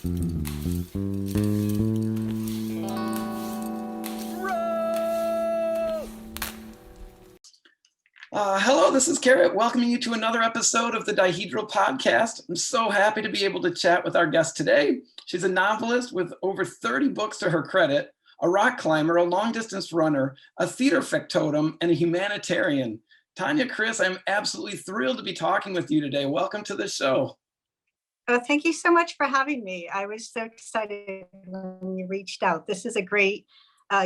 Hello, this is Carrot, welcoming you to another episode of the Dihedral Podcast. I'm so happy to be able to chat with our guest today. She's a novelist with over 30 books to her credit, a rock climber, a long-distance runner, a theater factotum, and a humanitarian. Tanya, Chris, I'm absolutely thrilled to be talking with you today. Welcome to the show. Oh, thank you so much for having me. I was so excited when you reached out. This is a great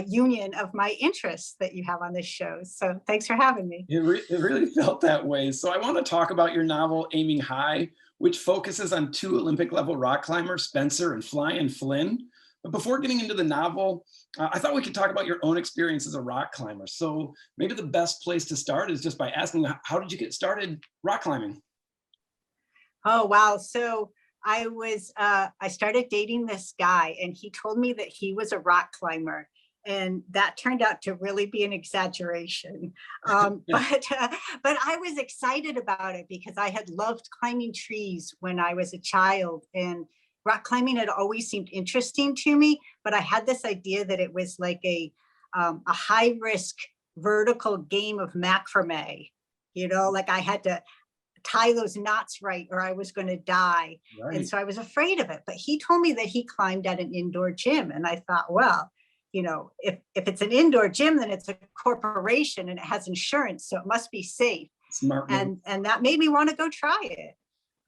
union of my interests that you have on this show. So thanks for having me. It really felt that way. So I want to talk about your novel, Aiming High, which focuses on two Olympic level rock climbers, Spencer and Flying Flynn. But before getting into the novel, I thought we could talk about your own experience as a rock climber. So maybe the best place to start is just by asking, how did you get started rock climbing? Oh, wow. So I started dating this guy and he told me that he was a rock climber. And that turned out to really be an exaggeration. But I was excited about it because I had loved climbing trees when I was a child, and rock climbing had always seemed interesting to me. But I had this idea that it was like a high risk vertical game of macrame, like I had to tie those knots right or I was going to die. Right. And so I was afraid of it. But he told me that he climbed at an indoor gym. And I thought, well, if it's an indoor gym, then it's a corporation and it has insurance, so it must be safe. Smart. And that made me want to go try it.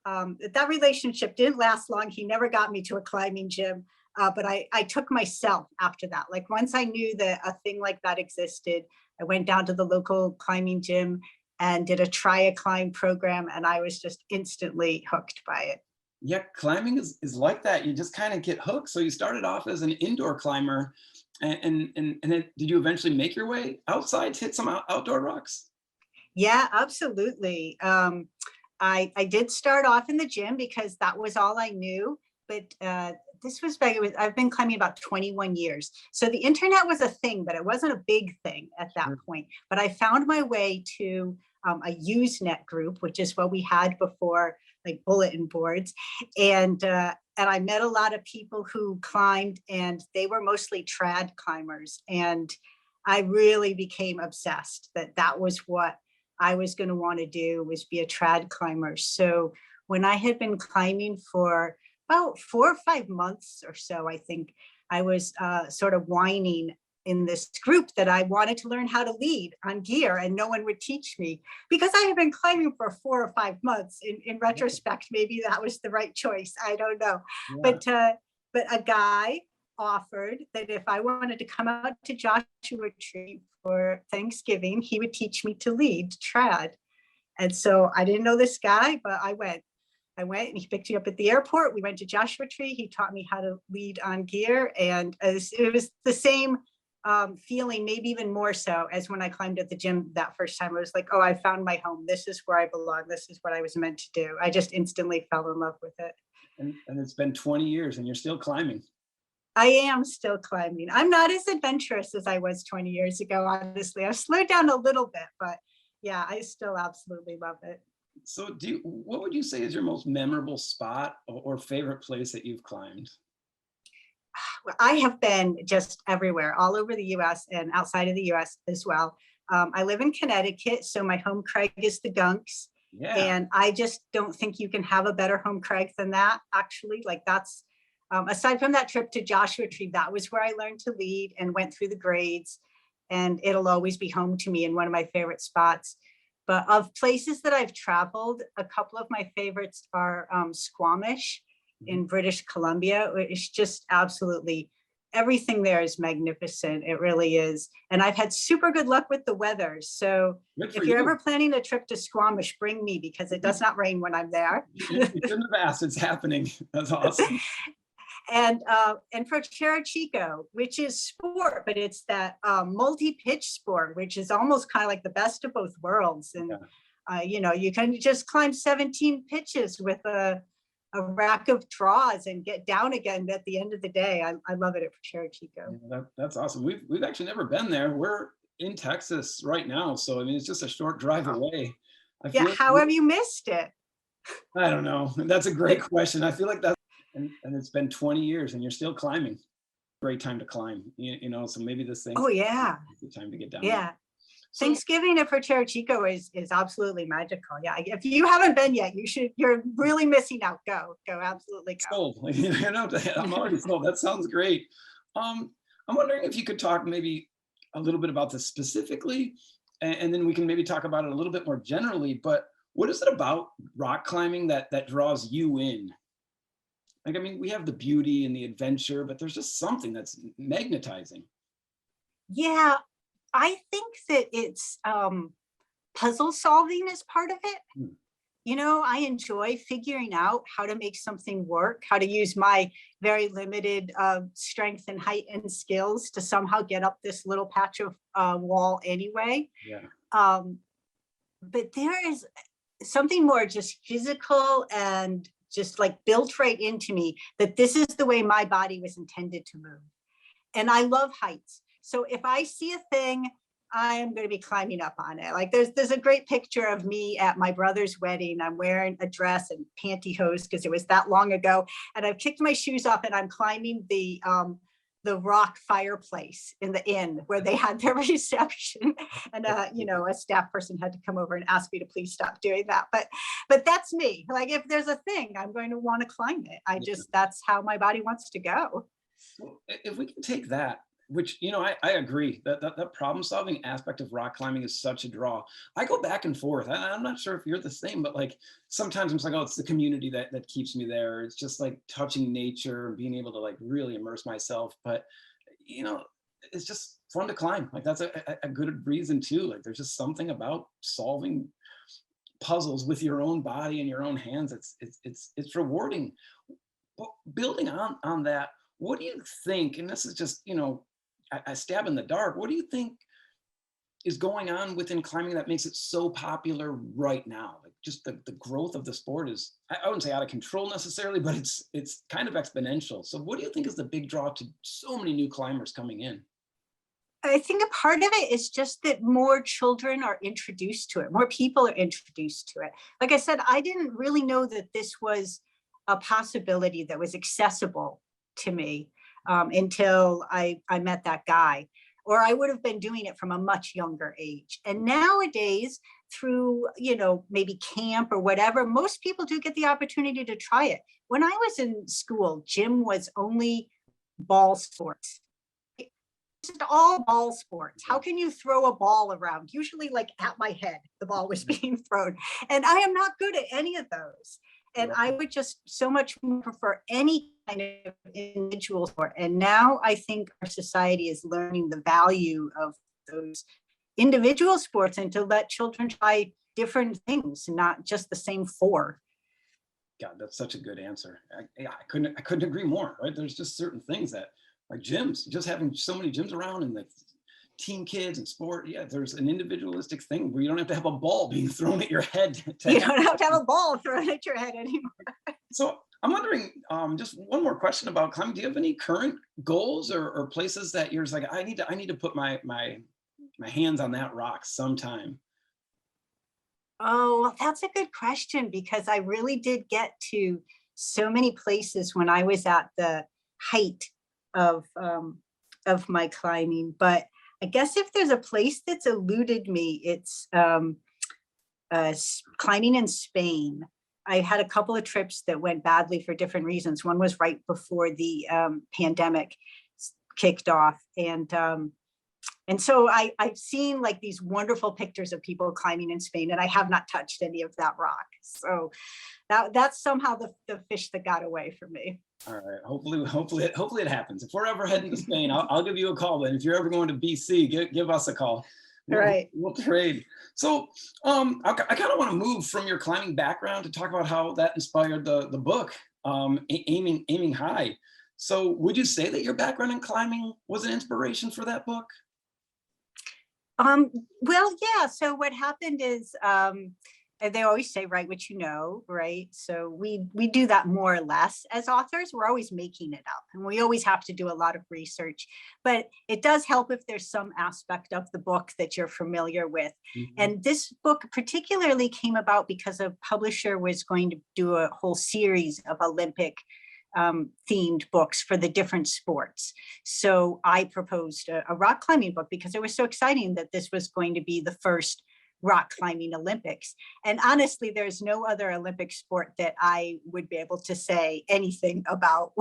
That relationship didn't last long. He never got me to a climbing gym, but I took myself after that. Like once I knew that a thing like that existed, I went down to the local climbing gym and did a try a climb program, and I was just instantly hooked by it. Yeah, climbing is like that. You just kind of get hooked. So you started off as an indoor climber. And then did you eventually make your way outside to hit some outdoor rocks? Yeah, absolutely. I did start off in the gym because that was all I knew. But this was back, I've been climbing about 21 years. So the internet was a thing, but it wasn't a big thing at that point. But I found my way to a Usenet group, which is what we had before, like bulletin boards. And I met a lot of people who climbed, and they were mostly trad climbers. And I really became obsessed that was what I was going to want to do, was be a trad climber. So when I had been climbing for about 4 or 5 months or so, I think I was sort of whining in this group that I wanted to learn how to lead on gear, and no one would teach me because I had been climbing for 4 or 5 months. In retrospect, maybe that was the right choice. I don't know. Yeah. But a guy offered that if I wanted to come out to Joshua Tree for Thanksgiving, he would teach me to lead trad. And so I didn't know this guy, but I went and he picked me up at the airport. We went to Joshua Tree. He taught me how to lead on gear. And it was the same feeling, maybe even more so, as when I climbed at the gym that first time. I was like, oh, I found my home. This is where I belong. This is what I was meant to do. I just instantly fell in love with it. And it's been 20 years and you're still climbing. I am still climbing. I'm not as adventurous as I was 20 years ago, honestly. I've slowed down a little bit, but yeah, I still absolutely love it. So what would you say is your most memorable spot or favorite place that you've climbed? I have been just everywhere, all over the US and outside of the US as well. I live in Connecticut, so my home crag is the Gunks. Yeah. And I just don't think you can have a better home crag than that, actually. Like that's, aside from that trip to Joshua Tree, that was where I learned to lead and went through the grades. And it'll always be home to me and one of my favorite spots. But of places that I've traveled, a couple of my favorites are Squamish in British Columbia. It's just absolutely, everything there is magnificent. It really is. And I've had super good luck with the weather. So if you're ever planning a trip to Squamish, bring me, because it does not rain when I'm there. You shouldn't have asked, it's happening. That's awesome. And for Chico, which is sport, but it's that multi-pitch sport, which is almost kind of like the best of both worlds. And, you can just climb 17 pitches with a rack of draws and get down again at the end of the day. I love it at Chico. Yeah, that's awesome. We've actually never been there. We're in Texas right now. So, I mean, it's just a short drive away. How have you missed it? I don't know. That's a great question. I feel like And it's been 20 years and you're still climbing. Great time to climb, so maybe this thing's Oh yeah, a good time to get down there. yeah. So, Thanksgiving at Portero Chico is absolutely magical. Yeah, if you haven't been yet, you should. You're really missing out. Go, absolutely go. sold. I'm already sold. That sounds great. I'm wondering if you could talk maybe a little bit about this specifically, and then we can maybe talk about it a little bit more generally. But what is it about rock climbing that draws you in? Like, I mean, we have the beauty and the adventure, but there's just something that's magnetizing. Yeah, I think that it's puzzle solving is part of it. Hmm. I enjoy figuring out how to make something work, how to use my very limited strength and height and skills to somehow get up this little patch of wall anyway. Yeah. But there is something more just physical and just like built right into me that this is the way my body was intended to move. And I love heights. So if I see a thing, I am going to be climbing up on it. Like there's a great picture of me at my brother's wedding. I'm wearing a dress and pantyhose because it was that long ago. And I've kicked my shoes off and I'm climbing the rock fireplace in the inn where they had their reception. And a staff person had to come over and ask me to please stop doing that. But that's me. Like if there's a thing, I'm going to want to climb it. That's how my body wants to go. So if we can take that, which, I agree that problem solving aspect of rock climbing is such a draw. I go back and forth. I'm not sure if you're the same, but like sometimes I'm just like, oh, it's the community that keeps me there. It's just like touching nature and being able to like really immerse myself. But, it's just fun to climb. Like that's a good reason too. Like there's just something about solving puzzles with your own body and your own hands. It's rewarding. But building on that, what do you think? And this is just, I stab in the dark. What do you think is going on within climbing that makes it so popular right now? Like just the growth of the sport is, I wouldn't say out of control necessarily, but it's kind of exponential. So what do you think is the big draw to so many new climbers coming in? I think a part of it is just that more children are introduced to it. More people are introduced to it. Like I said, I didn't really know that this was a possibility that was accessible to me until I met that guy, or I would have been doing it from a much younger age. And nowadays, through, maybe camp or whatever, most people do get the opportunity to try it. When I was in school, gym was only ball sports. Just all ball sports. How can you throw a ball around? Usually like at my head, the ball was being thrown. And I am not good at any of those. And I would just so much more prefer any kind of individual sport. And now I think our society is learning the value of those individual sports and to let children try different things, not just the same four. God, that's such a good answer. I couldn't agree more, right? There's just certain things that like gyms, just having so many gyms around and like teen kids and sport. Yeah, there's an individualistic thing where you don't have to have a ball being thrown at your head. You don't have to have a ball thrown at your head anymore. So I'm wondering, just one more question about climbing. Do you have any current goals or places that you're just like, I need to put my hands on that rock sometime? Oh, well, that's a good question because I really did get to so many places when I was at the height of my climbing. But I guess if there's a place that's eluded me, it's climbing in Spain. I had a couple of trips that went badly for different reasons. One was right before the pandemic kicked off, and so I've seen like these wonderful pictures of people climbing in Spain, and I have not touched any of that rock. So that's somehow the fish that got away from me. All right. Hopefully it happens. If we're ever heading to Spain, I'll give you a call. And if you're ever going to BC, give us a call. Right. We'll trade. So I kind of want to move from your climbing background to talk about how that inspired the book, Aiming High. So would you say that your background in climbing was an inspiration for that book? Well, yeah. So what happened is, they always say, write what you know, right? So we do that more or less as authors. We're always making it up and we always have to do a lot of research, but it does help if there's some aspect of the book that you're familiar with. Mm-hmm. And this book particularly came about because a publisher was going to do a whole series of Olympic themed books for the different sports. So I proposed a rock climbing book because it was so exciting that this was going to be the first rock climbing Olympics. And honestly, there's no other Olympic sport that I would be able to say anything about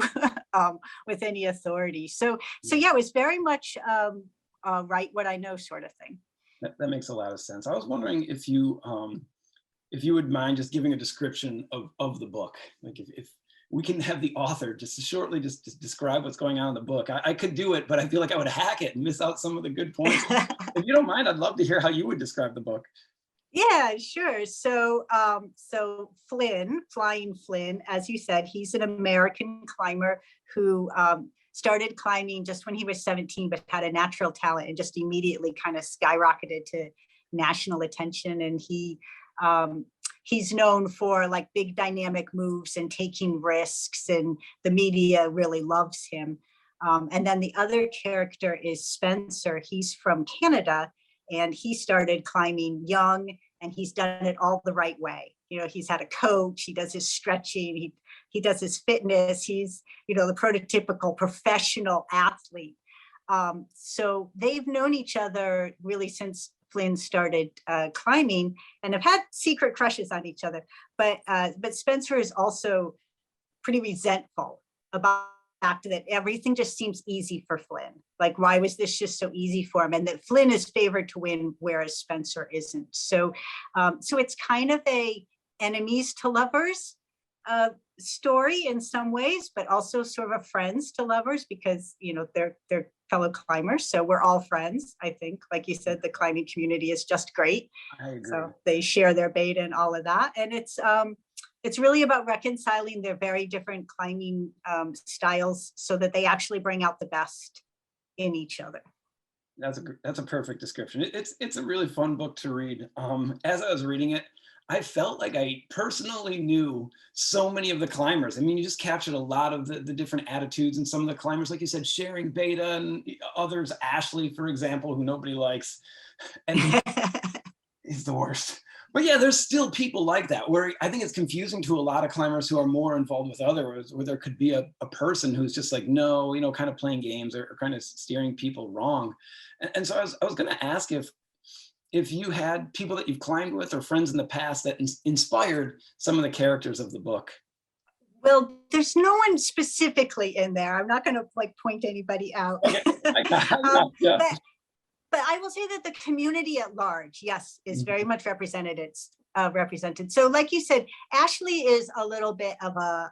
with any authority. So yeah, it was very much write what I know sort of thing. That makes a lot of sense. I was wondering if you would mind just giving a description of the book. Like if we can have the author just shortly just describe what's going on in the book. I could do it, but I feel like I would hack it and miss out some of the good points. If you don't mind, I'd love to hear how you would describe the book. Yeah, sure. So Flynn, Flying Flynn, as you said, he's an American climber who started climbing just when he was 17, but had a natural talent and just immediately kind of skyrocketed to national attention. And he's known for like big dynamic moves and taking risks, and the media really loves him. And then the other character is Spencer. He's from Canada, and he started climbing young, and he's done it all the right way. You know, he's had a coach, he does his stretching, he does his fitness, he's, you know, the prototypical professional athlete. So they've known each other really since Flynn started climbing, and have had secret crushes on each other. But Spencer is also pretty resentful about the fact that everything just seems easy for Flynn. Like, why was this just so easy for him? And that Flynn is favored to win, whereas Spencer isn't. So it's kind of a enemies to lovers story in some ways, but also sort of friends to lovers, because, you know, they're fellow climbers. So we're all friends. I think, like you said, the climbing community is just great. I agree. So they share their beta and all of that. And it's really about reconciling their very different climbing styles so that they actually bring out the best in each other. That's a perfect description. It's a really fun book to read. As I was reading it, I felt like I personally knew so many of the climbers. I mean, you just captured a lot of the different attitudes, and some of the climbers, like you said, sharing beta, and others, Ashley, for example, who nobody likes, and he's the worst. But yeah, there's still people like that, where I think it's confusing to a lot of climbers who are more involved with others, where there could be a person who's just like, no, you know, kind of playing games, or kind of steering people wrong. And so I was going to ask if you had people that you've climbed with or friends in the past that inspired some of the characters of the book. Well, there's no one specifically in there. I'm not going to like point anybody out. Okay. But I will say that the community at large, yes, is very much represented. So like you said, Ashley is a little bit of a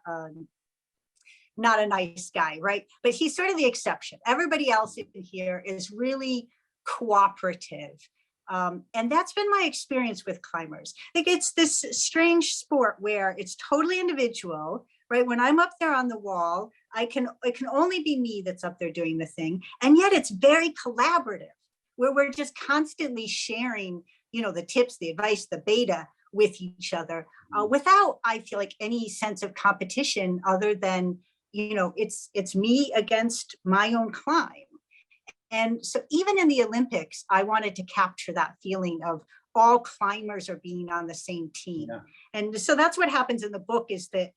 not a nice guy, right? But he's sort of the exception. Everybody else in here is really cooperative. And that's been my experience with climbers. Like, it's this strange sport where it's totally individual, right? When I'm up there on the wall, it can only be me that's up there doing the thing. And yet it's very collaborative, where we're just constantly sharing, you know, the tips, the advice, the beta with each other, without, I feel like, any sense of competition other than, you know, it's me against my own climb. And so even in the Olympics, I wanted to capture that feeling of all climbers are being on the same team. Yeah. And so that's what happens in the book, is that,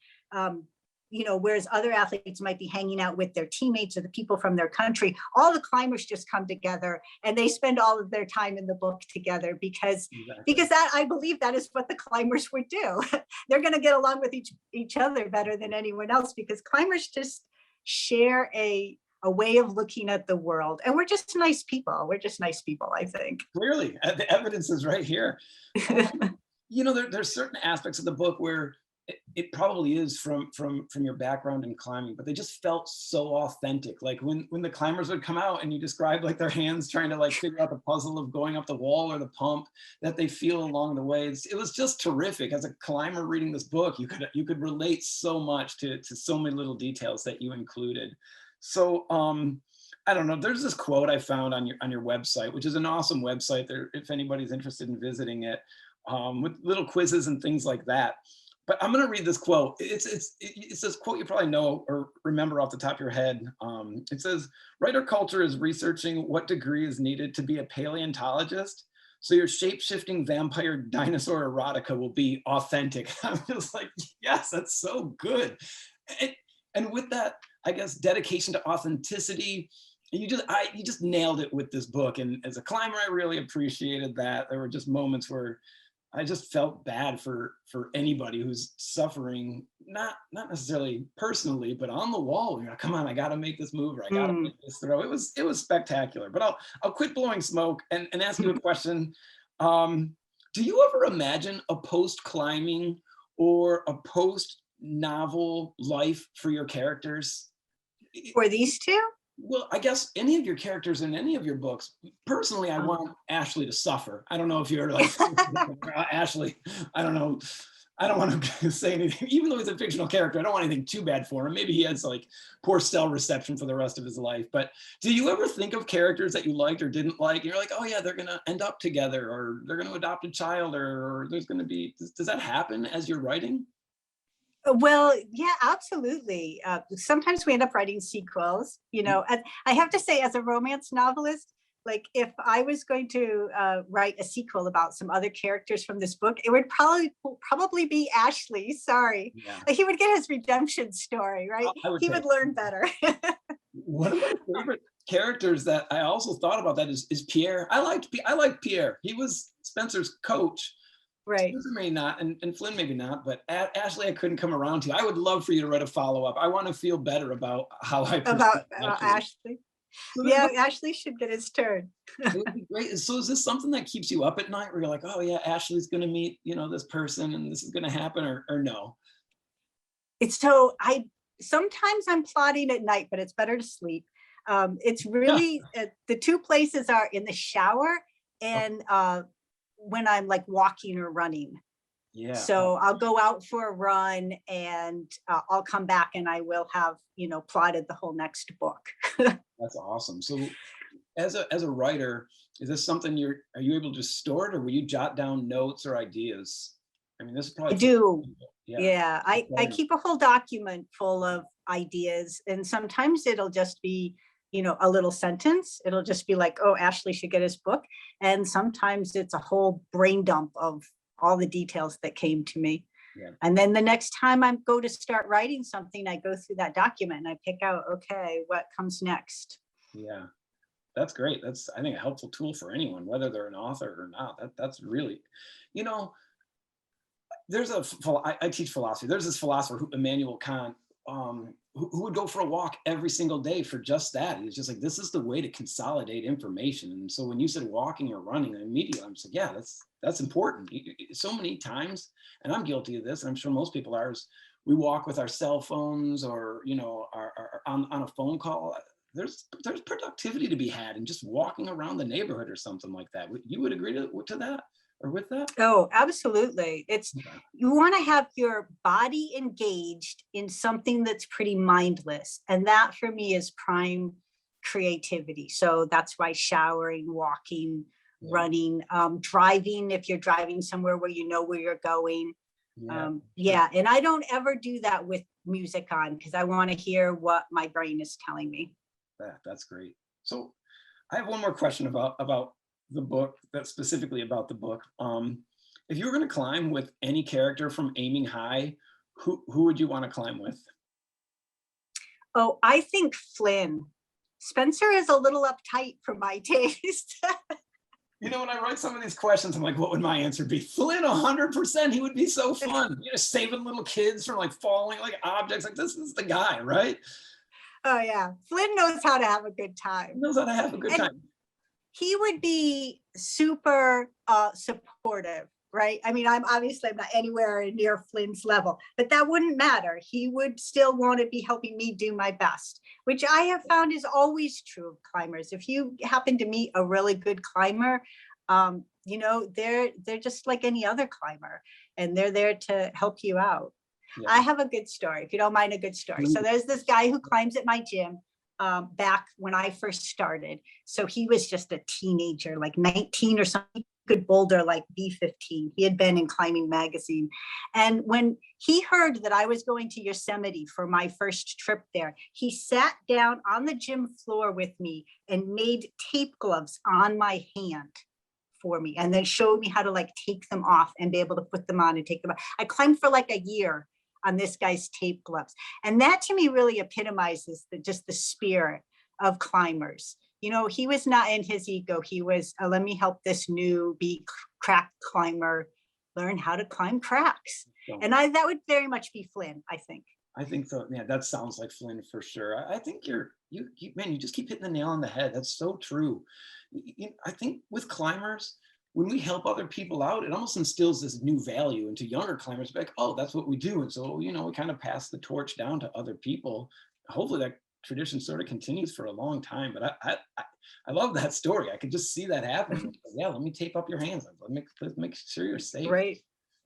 you know, whereas other athletes might be hanging out with their teammates or the people from their country, all the climbers just come together and they spend all of their time in the book together, because that, I believe, that is what the climbers would do. They're going to get along with each other better than anyone else, because climbers just share a way of looking at the world. And we're just nice people. We're just nice people, I think. Clearly, the evidence is right here. You know, there's certain aspects of the book where it probably is from your background in climbing, but they just felt so authentic. Like when the climbers would come out and you described like their hands trying to like figure out the puzzle of going up the wall or the pump that they feel along the way. It was just terrific. As a climber reading this book, you could relate so much to so many little details that you included. So I don't know, there's this quote I found on your website, which is an awesome website there if anybody's interested in visiting it, with little quizzes and things like that. But I'm going to read this quote. It's this quote you probably know or remember off the top of your head. It says, "Writer culture is researching what degree is needed to be a paleontologist, so your shape-shifting vampire dinosaur erotica will be authentic." I'm just like, yes, that's so good. And with that, I guess, dedication to authenticity, you just nailed it with this book. And as a climber, I really appreciated that. There were just moments where I just felt bad for anybody who's suffering, not necessarily personally, but on the wall. You're like, come on, I got to make this move, or I got to make this throw. It was spectacular. But I'll quit blowing smoke and ask you a question. Do you ever imagine a post climbing or a post novel life for your characters? For these two? Well, I guess any of your characters in any of your books. Personally, I want Ashley to suffer. I don't know if you're like Ashley. I don't know. I don't want to say anything, even though he's a fictional character. I don't want anything too bad for him. Maybe he has like poor cell reception for the rest of his life. But do you ever think of characters that you liked or didn't like? And you're like, oh yeah, they're gonna end up together, or they're gonna adopt a child, or there's gonna be. Does that happen as you're writing? Well, yeah, absolutely. Sometimes we end up writing sequels, you know. And I have to say, as a romance novelist, like if I was going to write a sequel about some other characters from this book, it would probably be Ashley. Sorry, Yeah. he would get his redemption story, right? He would learn better. One of my favorite characters that I also thought about that is Pierre. I liked Pierre. He was Spencer's coach. Right. Spencer may not, and Flynn maybe not, but Ashley, I couldn't come around to. I would love for you to write a follow-up. I want to feel better about how I about Ashley. So yeah, Ashley should get his turn. It would be great. So is this something that keeps you up at night, where you're like, oh yeah, Ashley's going to meet, this person, and this is going to happen, or no? It's so sometimes I'm plotting at night, but it's better to sleep. It's really the two places are in the shower and when I'm like walking or running. Yeah. So I'll go out for a run and I'll come back and I will have, plotted the whole next book. That's awesome. So as a writer, is this something are you able to store it, or will you jot down notes or ideas? I mean, this is probably. I do. Yeah. I keep a whole document full of ideas, and sometimes it'll just be, a little sentence. It'll just be like, oh, Ashley should get his book. And sometimes it's a whole brain dump of all the details that came to me. Yeah. And then the next time I go to start writing something, I go through that document and I pick out, okay, what comes next? Yeah, that's great. That's, I think, a helpful tool for anyone, whether they're an author or not. That's really, there's I teach philosophy. There's this philosopher, Immanuel Kant, who would go for a walk every single day for just that. He was just like, this is the way to consolidate information. And so when you said walking or running, immediately I'm just like, yeah, that's important. So many times, and I'm guilty of this, and I'm sure most people are, is we walk with our cell phones or, are on a phone call. There's productivity to be had in just walking around the neighborhood or something like that. You would agree to that? Or with that? Oh, absolutely. You want to have your body engaged in something that's pretty mindless. And that for me is prime creativity. So that's why showering, walking, running, driving, if you're driving somewhere where you know where you're going. Yeah. And I don't ever do that with music on, because I want to hear what my brain is telling me. That's great. So I have one more question about the book, that's specifically about the book. If you were going to climb with any character from Aiming High, who would you want to climb with? Oh, I think Flynn. Spencer is a little uptight for my taste. When I write some of these questions, I'm like, what would my answer be? Flynn, 100%. He would be so fun. Saving little kids from like falling like objects. Like, this is the guy, right? Oh yeah, Flynn knows how to have a good time. He knows how to have a good time. He would be super supportive, right? I mean, I'm not anywhere near Flynn's level, but that wouldn't matter. He would still want to be helping me do my best, which I have found is always true of climbers. If you happen to meet a really good climber, they're just like any other climber, and they're there to help you out. Yeah. I have a good story, if you don't mind a good story. So there's this guy who climbs at my gym. Back when I first started. So he was just a teenager, like 19 or something. He could boulder like B15. He had been in Climbing Magazine. And when he heard that I was going to Yosemite for my first trip there, he sat down on the gym floor with me and made tape gloves on my hand for me, and then showed me how to like take them off and be able to put them on and take them off. I climbed for like a year on this guy's tape gloves. And that to me really epitomizes just the spirit of climbers. You know, he was not in his ego. He was, let me help this newbie crack climber learn how to climb cracks. And that would very much be Flynn, I think. I think so. Yeah, that sounds like Flynn for sure. I think you just keep hitting the nail on the head. That's so true. I think with climbers, when we help other people out, it almost instills this new value into younger climbers. Like, oh, that's what we do. And so, we kind of pass the torch down to other people. Hopefully that tradition sort of continues for a long time. But I love that story. I could just see that happening. Yeah, let me tape up your hands. Let's make sure you're safe. Right.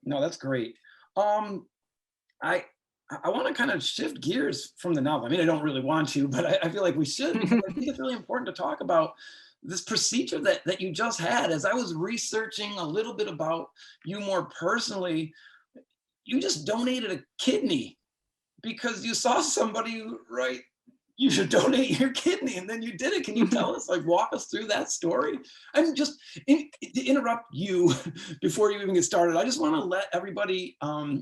No, that's great. I want to kind of shift gears from the novel. I mean, I don't really want to, but I feel like we should, because I think it's really important to talk about this procedure that you just had. As I was researching a little bit about you more personally, you just donated a kidney because you saw somebody write, you should donate your kidney, and then you did it. Can you tell us, walk us through that story? I'm just to interrupt you before you even get started. I just want to let everybody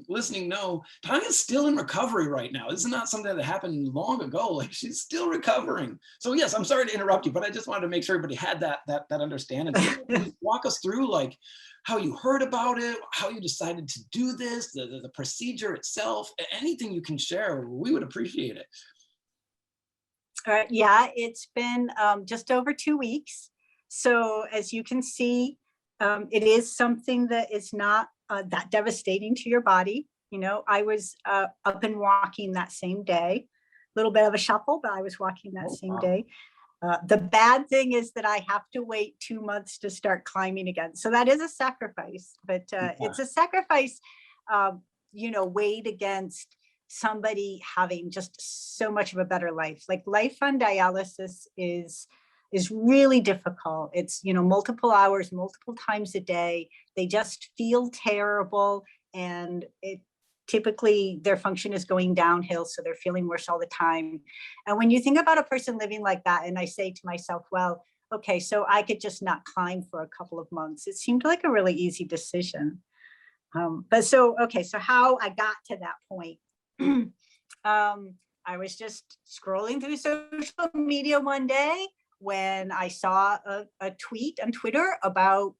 listening know Tanya's still in recovery right now. This is not something that happened long ago. She's still recovering. So yes, I'm sorry to interrupt you, but I just wanted to make sure everybody had that understanding. So walk us through how you heard about it, how you decided to do this, the procedure itself, anything you can share. We would appreciate it. Yeah, it's been just over 2 weeks. So as you can see, it is something that is not that devastating to your body. I was up and walking that same day, a little bit of a shuffle, but I was walking that same day. The bad thing is that I have to wait 2 months to start climbing again. So that is a sacrifice, but it's a sacrifice, weighed against somebody having just so much of a better life. Like life on dialysis is really difficult. It's, multiple hours, multiple times a day. They just feel terrible. And typically their function is going downhill. So they're feeling worse all the time. And when you think about a person living like that, and I say to myself, well, okay, so I could just not climb for a couple of months. It seemed like a really easy decision. So how I got to that point. I was just scrolling through social media one day when I saw a tweet on Twitter about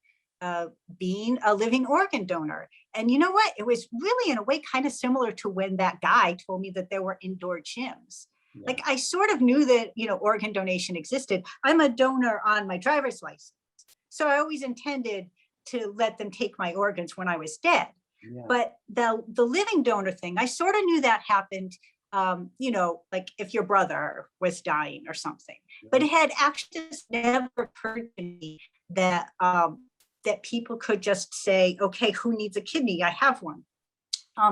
being a living organ donor. And you know what? It was really in a way kind of similar to when that guy told me that there were indoor gyms. Yeah. Like I sort of knew that, organ donation existed. I'm a donor on my driver's license. So I always intended to let them take my organs when I was dead. Yeah. But the living donor thing, I sort of knew that happened, like if your brother was dying or something. Yeah. But it had actually just never occurred to me that that people could just say, okay, who needs a kidney? I have one.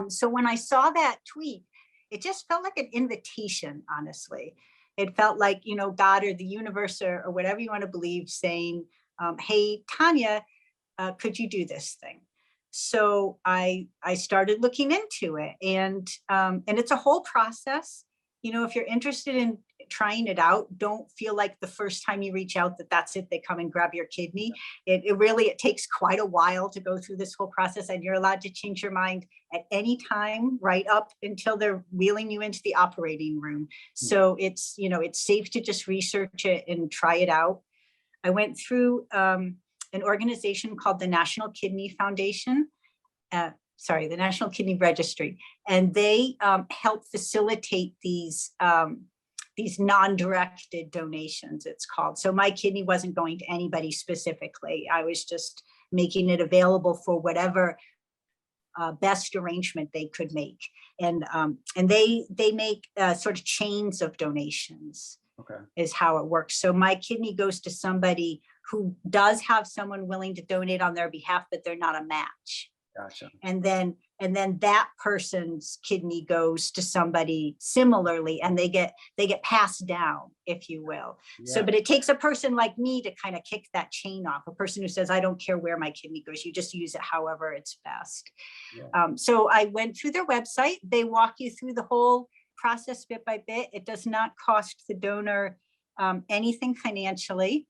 So when I saw that tweet, it just felt like an invitation, honestly. It felt like, God or the universe or whatever you want to believe saying, hey, Tanya, could you do this thing? So I started looking into it, and it's a whole process. If you're interested in trying it out, don't feel like the first time you reach out that's it, they come and grab your kidney. It takes quite a while to go through this whole process, and you're allowed to change your mind at any time, right up until they're wheeling you into the operating room. So it's safe to just research it and try it out. I went through an organization called the National Kidney Foundation, the National Kidney Registry, and they help facilitate these non-directed donations, it's called. So my kidney wasn't going to anybody specifically. I was just making it available for whatever best arrangement they could make. And they make sort of chains of donations. Okay. Is how it works. So my kidney goes to somebody who does have someone willing to donate on their behalf, but they're not a match. Gotcha. And then that person's kidney goes to somebody similarly, and they get passed down, if you will. Yeah. So, but it takes a person like me to kind of kick that chain off. A person who says, I don't care where my kidney goes, you just use it however it's best. Yeah. So I went through their website. They walk you through the whole process bit by bit. It does not cost the donor anything financially.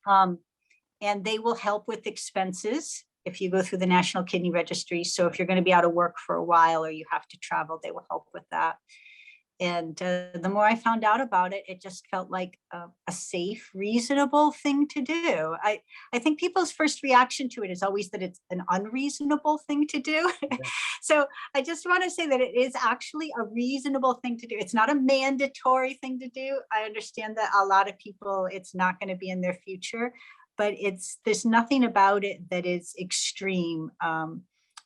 And they will help with expenses if you go through the National Kidney Registry. So if you're going to be out of work for a while or you have to travel, they will help with that. And the more I found out about it, it just felt like a safe, reasonable thing to do. I think people's first reaction to it is always that it's an unreasonable thing to do. Yeah. So I just want to say that it is actually a reasonable thing to do. It's not a mandatory thing to do. I understand that a lot of people, it's not going to be in their future, but there's nothing about it that is extreme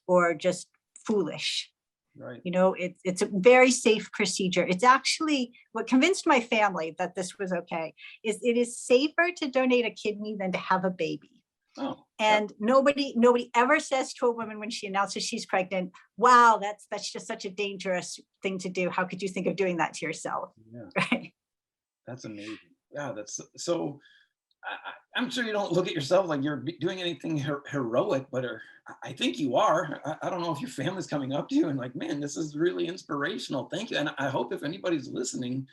or just foolish. Right. You know, it's a very safe procedure. It's actually what convinced my family that this was okay, is it is safer to donate a kidney than to have a baby. Oh, and nobody ever says to a woman when she announces she's pregnant, wow, that's just such a dangerous thing to do. How could you think of doing that to yourself? yeah. Right. That's amazing. Yeah, that's so. I'm sure you don't look at yourself like you're doing anything heroic, but I think you are. I don't know if your family's coming up to you and like, man, this is really inspirational. Thank you. And I hope if anybody's listening,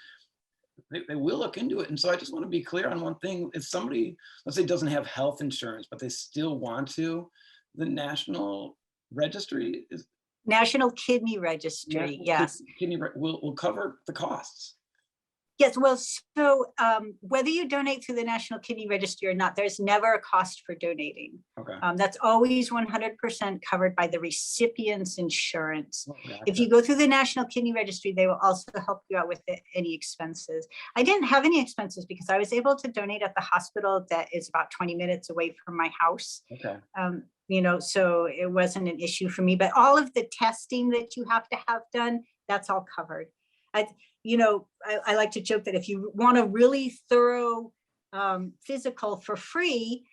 they will look into it. And so I just want to be clear on one thing. If somebody, let's say, doesn't have health insurance, but they still want to, the National Registry is National Kidney Registry, National yes. Kidney will cover the costs. Yes, well, so whether you donate through the National Kidney Registry or not, there's never a cost for donating. Okay. That's always 100% covered by the recipient's insurance. Oh, gotcha. If you go through the National Kidney Registry, they will also help you out with any expenses. I didn't have any expenses because I was able to donate at the hospital that is about 20 minutes away from my house. Okay. You know, so it wasn't an issue for me, but all of the testing that you have to have done, that's all covered. You know, I like to joke that if you want a really thorough physical for free,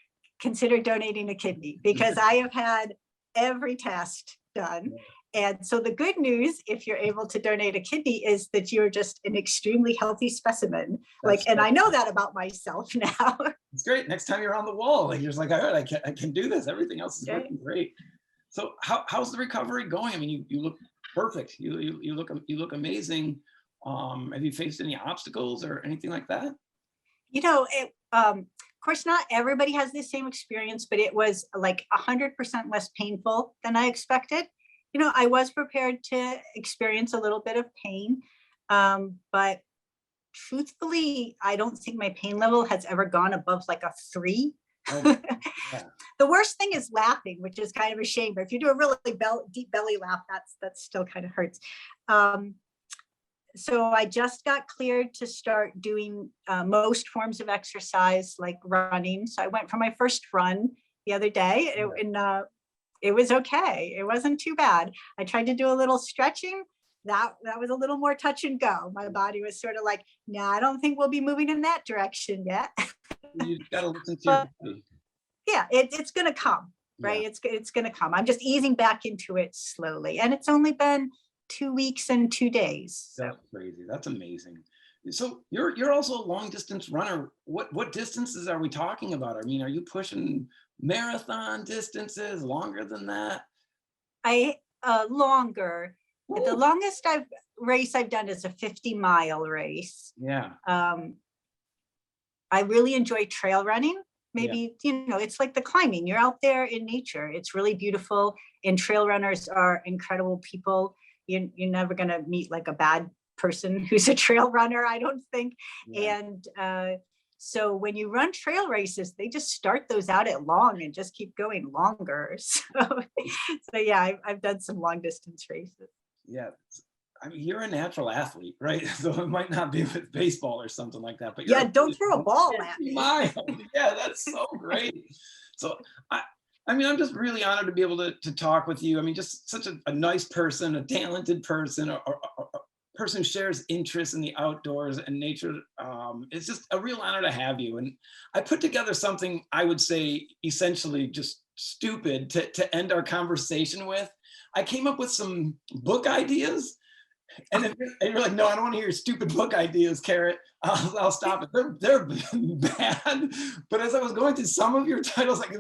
consider donating a kidney, because I have had every test done. And so the good news, if you're able to donate a kidney, is that you're just an extremely healthy specimen. And I know that about myself now. It's great. Next time you're on the wall, like you're just like, all right, I can do this. Everything else is working great. So how's the recovery going? I mean, you look perfect. You look amazing. Have you faced any obstacles or anything like that? You know, of course, not everybody has the same experience, but it was like 100% less painful than I expected. You know, I was prepared to experience a little bit of pain, but truthfully, I don't think my pain level has ever gone above like a 3. Oh, yeah. The worst thing is laughing, which is kind of a shame. But if you do a really deep belly laugh, that still kind of hurts. So I just got cleared to start doing most forms of exercise like running. So I went for my first run the other day, and it was okay. It wasn't too bad. I tried to do a little stretching. That was a little more touch and go. My body was sort of like, no, I don't think we'll be moving in that direction yet. You got to listen to your body. Yeah, it's going to come, right? Yeah. It's going to come. I'm just easing back into it slowly. And it's only been 2 weeks and 2 days. So. That's crazy. That's amazing. So you're also a long distance runner. What distances are we talking about? I mean, are you pushing marathon distances, longer than that? Longer. Ooh. The longest race I've done is a 50-mile race. Yeah. I really enjoy trail running. Maybe, you know, it's like the climbing. You're out there in nature. It's really beautiful. And trail runners are incredible people. You're never going to meet like a bad person who's a trail runner, I don't think. Yeah. And so when you run trail races, they just start those out at long and just keep going longer. So yeah, I've done some long distance races. Yeah. I mean, you're a natural athlete, right? So it might not be with baseball or something like that, but yeah, don't throw a ball at me. Yeah, that's so great. So I mean, I'm just really honored to be able to talk with you. I mean, just such a nice person, a talented person, a person who shares interests in the outdoors and nature. It's just a real honor to have you. And I put together something I would say essentially just stupid to end our conversation with. I came up with some book ideas. And if you're like, no, I don't want to hear your stupid book ideas, Carrot. I'll stop it. They're bad. But as I was going through some of your titles, like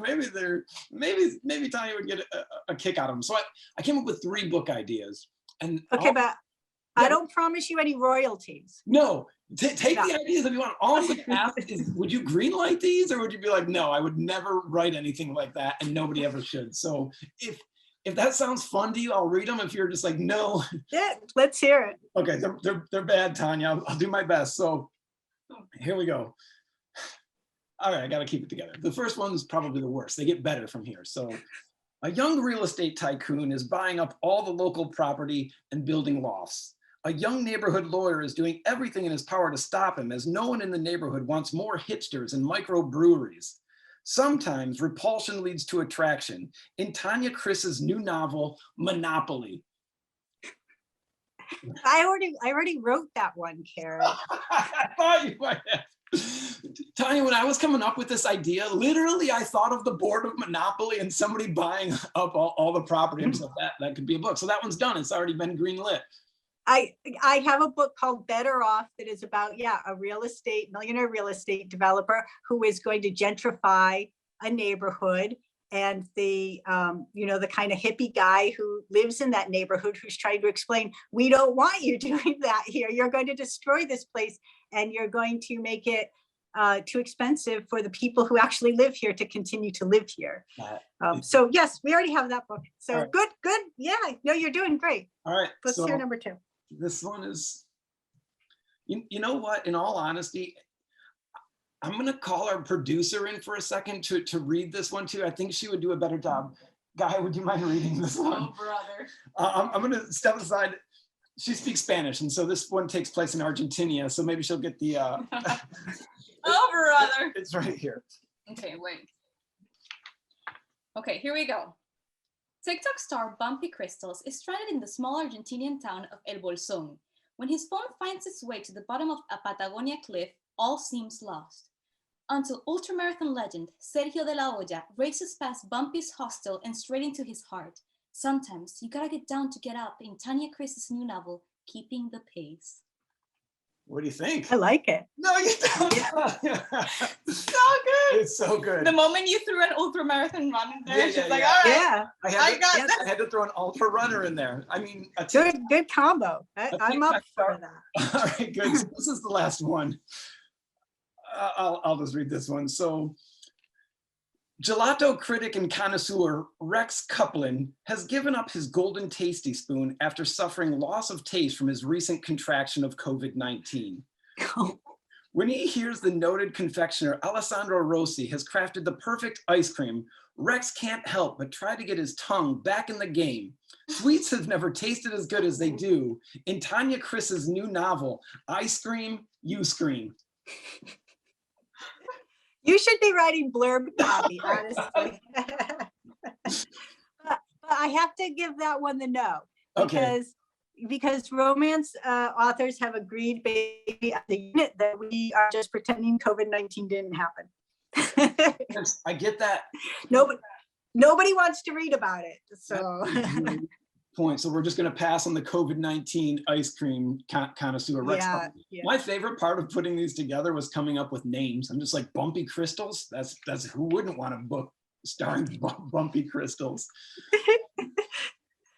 maybe Tanya would get a kick out of them. So I came up with 3 book ideas. And okay, but I don't promise you any royalties. No, take No. the ideas if you want. All I'm going to ask is, would you greenlight these, or would you be like, no, I would never write anything like that, and nobody ever should. So if that sounds fun to you, I'll read them. If you're just like, no. Yeah, let's hear it. Okay, they're bad, Tanya. I'll do my best. So here we go. All right, I got to keep it together. The first one is probably the worst. They get better from here. So a young real estate tycoon is buying up all the local property and building lofts. A young neighborhood lawyer is doing everything in his power to stop him, as no one in the neighborhood wants more hipsters and microbreweries. Sometimes repulsion leads to attraction. In Tanya Chris's new novel, Monopoly. I already wrote that one, Karen. I thought you might have. Tanya, when I was coming up with this idea, literally I thought of the board of Monopoly and somebody buying up all the property, and so that could be a book. So that one's done. It's already been greenlit. I have a book called Better Off that is about, a millionaire real estate developer who is going to gentrify a neighborhood. And the kind of hippie guy who lives in that neighborhood who's trying to explain, we don't want you doing that here. You're going to destroy this place and you're going to make it too expensive for the people who actually live here to continue to live here. So yes, we already have that book. So right. Good. Yeah, no, you're doing great. All right. Let's hear number 2. This one is, you know what, in all honesty, I'm going to call our producer in for a second to read this one too. I think she would do a better job. Guy, would you mind reading this one? Oh, brother. I'm going to step aside. She speaks Spanish, and so this one takes place in Argentina, so maybe she'll get the... Oh, brother. It's right here. Okay, wait. Okay, here we go. TikTok star Bumpy Crystals is stranded in the small Argentinian town of El Bolsón. When his phone finds its way to the bottom of a Patagonia cliff, all seems lost. Until ultramarathon legend Sergio de la Hoya races past Bumpy's hostel and straight into his heart. Sometimes you gotta get down to get up in Tanya Chris's new novel, Keeping the Pace. What do you think? I like it. No, you don't. So good. It's so good. The moment you threw an ultramarathon run in there, she's like, all right, Yeah. I had to throw an ultra runner in there. I mean, Good combo. I'm up for that. All right, good. So this is the last one. I'll just read this one. So, gelato critic and connoisseur Rex Kuplin has given up his golden tasty spoon after suffering loss of taste from his recent contraction of COVID-19. When he hears the noted confectioner Alessandro Rossi has crafted the perfect ice cream, Rex can't help but try to get his tongue back in the game. Sweets have never tasted as good as they do. In Tanya Chris's new novel, I Scream, You Scream. You should be writing blurb copy, honestly. But I have to give that one the no. Because romance authors have agreed, baby, at the unit that we are just pretending COVID-19 didn't happen. Yes, I get that. Nobody wants to read about it. So point. So we're just going to pass on the COVID-19 ice cream connoisseur. Yeah. My favorite part of putting these together was coming up with names. I'm just like Bumpy Crystals. That's who wouldn't want a book starring Bumpy Crystals.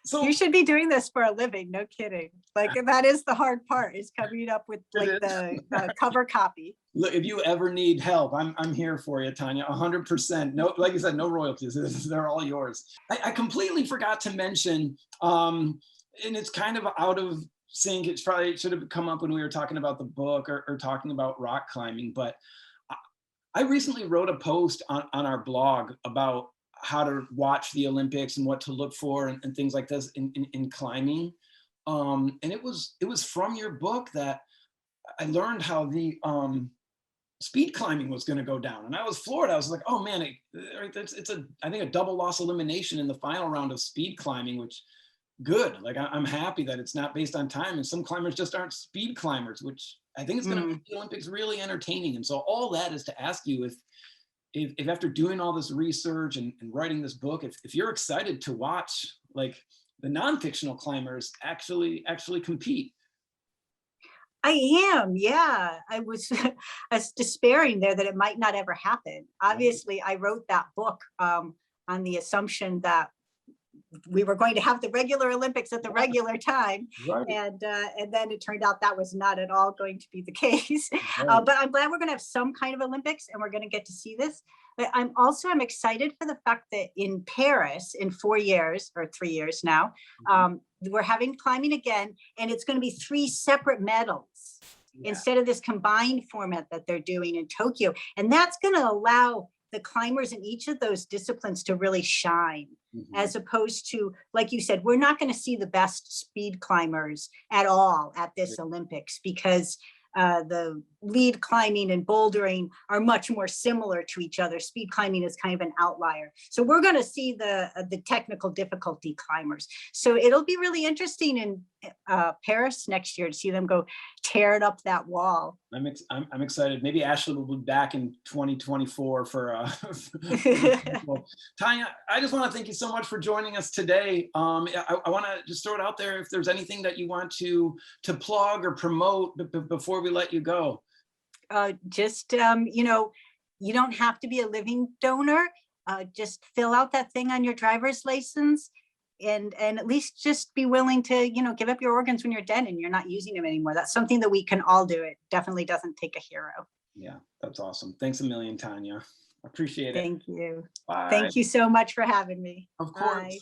So you should be doing this for a living. No kidding. Like that is the hard part, is coming up with like the cover copy. Look, if you ever need help, I'm here for you, Tanya. 100%. No, like I said, no royalties. They're all yours. I completely forgot to mention, and it's kind of out of sync. It probably should have come up when we were talking about the book or talking about rock climbing. But I recently wrote a post on our blog about how to watch the Olympics and what to look for and things like this in climbing. And it was from your book that I learned how the speed climbing was going to go down. And I was floored. I was like, oh man, it's I think a double loss elimination in the final round of speed climbing, which good. Like I'm happy that it's not based on time, and some climbers just aren't speed climbers, which I think is going to make the Olympics really entertaining. And so all that is to ask you if after doing all this research and writing this book, if you're excited to watch like the non-fictional climbers actually compete. I am, yeah. I was despairing there that it might not ever happen. Obviously, I wrote that book on the assumption that we were going to have the regular Olympics at the regular time. Right. And then it turned out that was not at all going to be the case. Right. But I'm glad we're going to have some kind of Olympics and we're going to get to see this. But I'm excited for the fact that in Paris in 4 years or 3 years now, we're having climbing again, and it's going to be 3 separate medals instead of this combined format that they're doing in Tokyo. And that's going to allow the climbers in each of those disciplines to really shine, as opposed to, like you said, we're not going to see the best speed climbers at all at this Olympics, because the lead climbing and bouldering are much more similar to each other. Speed climbing is kind of an outlier. So we're going to see the technical difficulty climbers. So it'll be really interesting in Paris next year to see them go tear it up that wall. I'm excited. Maybe Ashley will be back in 2024 for Tanya, I just want to thank you so much for joining us today. I want to just throw it out there if there's anything that you want to plug or promote before we let you go. You know, you don't have to be a living donor. Just fill out that thing on your driver's license, and at least just be willing to, you know, give up your organs when you're dead and you're not using them anymore. That's something that we can all do. It definitely doesn't take a hero. Yeah, that's awesome. Thanks a million, Tanya. Appreciate it. Thank you. Bye. Thank you so much for having me. Of course. Bye.